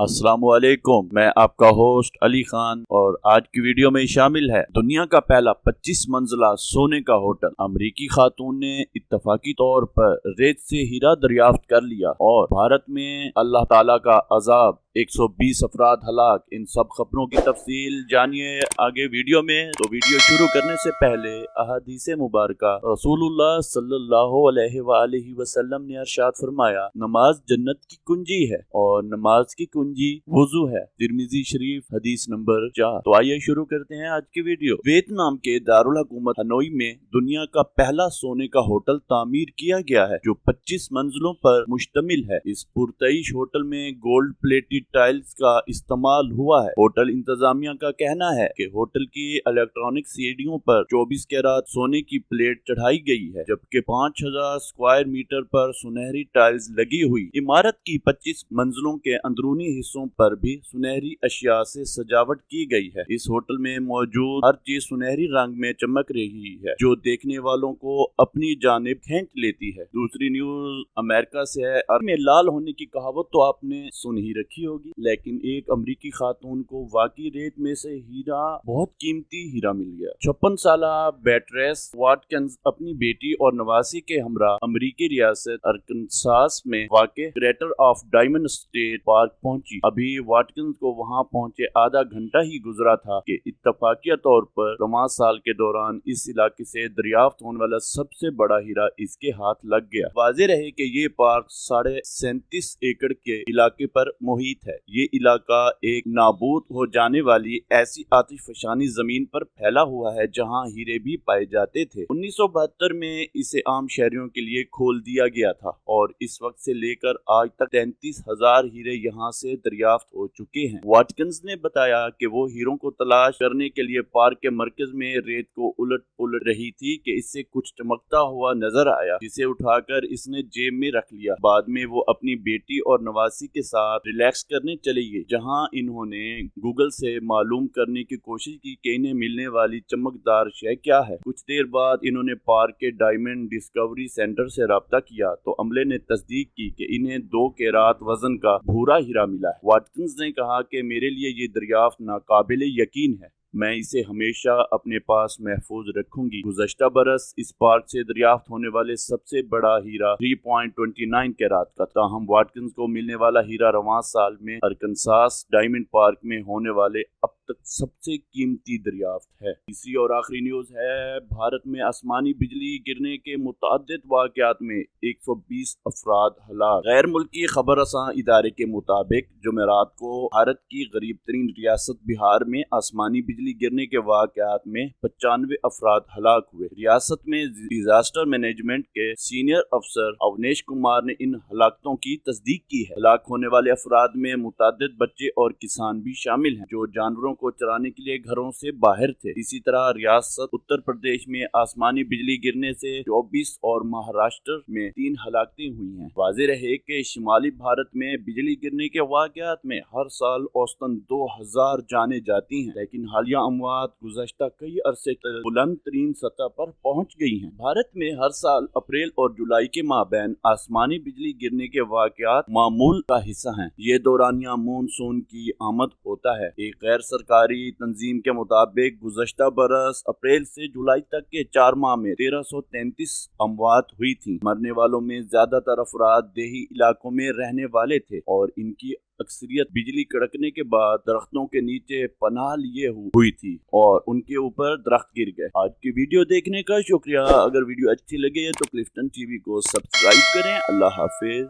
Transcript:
अस्सलाम वालेकुम, मैं आपका होस्ट अली खान और आज की वीडियो में शामिल है दुनिया का पहला 25 मंजिला सोने का होटल। अमरीकी खातून ने इत्तफाकी तौर पर रेत से हीरा दरियाफ्त कर लिया और भारत में अल्लाह ताला का अजाब, 120 अफराद हलाक। इन सब खबरों की तफसील जानिए आगे वीडियो में। तो वीडियो शुरू करने से पहले अहादीसे मुबारका रसूलुल्लाह सल्लल्लाहु अलैहि वसल्लम ने इरशाद फरमाया, नमाज जन्नत की कुंजी है और नमाज की कुंजी वुजू है। तिर्मिजी शरीफ हदीस नंबर 4। तो आइए शुरू करते हैं आज की वीडियो। वियतनाम के दारुल हुकूमत हनोई में दुनिया का पहला सोने का होटल तामीर किया गया है जो 25 मंजिलों पर मुश्तमिल है। इस पुरतईश होटल में गोल्ड प्लेटेड टाइल्स का इस्तेमाल हुआ है। होटल इंतजामिया का कहना है कि होटल की इलेक्ट्रॉनिक सीढ़ियों पर 24 कैरात सोने की प्लेट चढ़ाई गई है, जबकि 5000 स्क्वायर मीटर पर सुनहरी टाइल्स लगी हुई। इमारत की 25 मंजिलों के अंदरूनी हिस्सों पर भी सुनहरी अशिया से सजावट की गई है। इस होटल में मौजूद हर चीज सुनहरी रंग में चमक रही है जो देखने वालों को अपनी जानिब खींच लेती है। दूसरी न्यूज अमेरिका से है। अर्थ में लाल होने की कहावत तो आपने सुन ही रखी होगी, लेकिन एक अमरीकी खातून को वाकई रेत में से हीरा, बहुत कीमती हीरा मिल गया। 56 साल बेट्रेस वाटकिंस अपनी बेटी और नवासी के हमरा अमरीकी रियासत अरकानसास में वाक़े crater of diamond state park पहुंची। अभी वाटकिंस को वहां पहुंचे आधा घंटा ही गुजरा था कि इत्तफाकिया तौर पर रवां साल के दौरान इस इलाके से दरियाफ्त होने वाला सबसे बड़ा हीरा इसके हाथ लग गया। वाज़ेह रहे कि ये पार्क 37.5 एकड़ के इलाके पर मुहित है। ये इलाका एक नाबूद हो जाने वाली ऐसी आतिशफशानी जमीन पर फैला हुआ है जहां हीरे भी पाए जाते थे। 1972 में इसे आम शहरियों के लिए खोल दिया गया था और इस वक्त से लेकर आज तक 33,000 हीरे यहाँ से दरियाफ्त हो चुके हैं। वाटकिंस ने बताया कि वो हीरों को तलाश करने के लिए पार्क के मरकज में रेत को उलट पुलट रही थी कि इससे कुछ चमकता हुआ नजर आया, जिसे उठाकर इसने जेब में रख लिया। बाद में वो अपनी बेटी और नवासी के साथ रिलैक्स करने चली गई, जहां इन्होंने गूगल से मालूम करने की कोशिश की कि इन्हें मिलने वाली चमकदार शय क्या है। कुछ देर बाद इन्होंने पार्क के डायमंड डिस्कवरी सेंटर से राब्ता किया तो अमले ने तस्दीक की कि इन्हें 2 कैरात वजन का भूरा हीरा मिला है। वाटकिंस ने कहा कि मेरे लिए ये दरियाफ्त नाकाबिले यकीन है, मैं इसे हमेशा अपने पास महफूज रखूंगी। गुज़श्ता बरस इस पार्क से दरियाफ्त होने वाले सबसे बड़ा हीरा 3.29 कैरात का। ताहम वाटकिंस को मिलने वाला हीरा रवां साल में अरकानसास डायमंड पार्क में होने वाले अब तक सबसे कीमती दरियाफ्त है। तीसरी और आखिरी न्यूज है, भारत में आसमानी बिजली गिरने के मुतअद्दिद वाक़यात में 120 अफराद हलाक। गैर मुल्की खबर रसां इदारे के मुताबिक जुमेरात को भारत की गरीब तरीन रियासत बिहार में आसमानी बिजली गिरने के वाक़यात में 95 अफराद हलाक हुए। रियासत में डिजास्टर मैनेजमेंट के सीनियर अफसर अवनेश कुमार ने इन हलाकतों की तस्दीक की है। हलाक होने वाले अफराद में मुतअद्दिद बच्चे और किसान भी शामिल हैं जो जानवरों को चराने के लिए घरों से बाहर थे। इसी तरह रियासत उत्तर प्रदेश में आसमानी बिजली गिरने से 24 और महाराष्ट्र में 3 हलाकतें हुई हैं। वाज़ेह रहे कि शिमाली भारत में बिजली गिरने के वाक़यात में हर साल औसतन 2000 जाने जाती हैं, लेकिन हालिया अमवात गुज़श्ता कई अरसे तक बुलंद तरीन सतह पर पहुँच गई हैं। भारत में हर साल अप्रैल और जुलाई के माबैन आसमानी बिजली गिरने के वाक़यात मामूल का हिस्सा हैं। ये दौरानिया मानसून की आमद होता है। एक गैर सरकारी तंजीम के मुताबिक गुज़श्ता बरस अप्रैल से जुलाई तक के 4 माह में 1333 अमवात हुई थी। मरने वालों में ज्यादातर अफराद देही इलाकों में रहने वाले थे और इनकी अक्सरियत बिजली कड़कने के बाद दरख्तों के नीचे पनाह लिए हुई थी और उनके ऊपर दरख्त गिर गए। आज की वीडियो देखने का शुक्रिया। अगर वीडियो अच्छी लगे तो क्लिफ्टन टीवी को सब्सक्राइब करें। अल्लाह हाफिज।